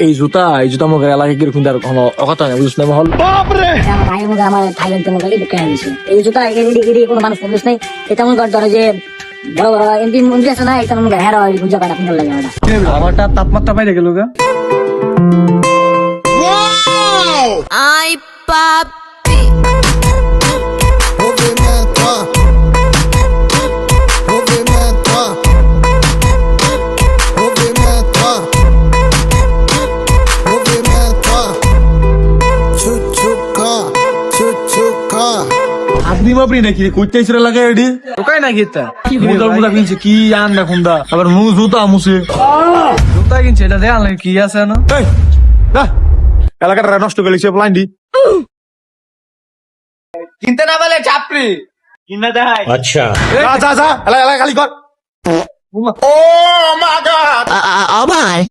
এই জুতা মুখে এলাকায় কিরকম তার কোনো অকথা নেই বুঝছ না মহল। আমার ভাই মুখে আমার থাইল্যান্ড তো মুখে বিক্রি হয়েছে এই জুতা এদিকে কোনো মানুষ বুঝ নাই এটা মনে কর ধরো যে বড় বড় এমপি মন্ত্রী আছে না এটা মুখে হেরা হয় বুঝা পায় আপনার লাগে ওটা আমারটা তাপমাত্রা বাইরে গেল গা। Ay, papi. Movimento, movimento, movimento, movimento, chuchuca, chuchuca. আপনি বাপরি নাকি কইতে ছেড়ে লাগে এডি টোকাই না গীতা মুদা কিনছে কি আন না খুন্দা আবার মু জুতা মুছে জুতা কিনছে এটা দেয়াল নাকি কি আছে না? এই না এলাকাটা নষ্ট করে লিখছে প্লান দি কিনতে না বলে চাপড়ি কিনা দেখাই अच्छा যা যা যা এলাকা খালি কর Oh my God! Oh my.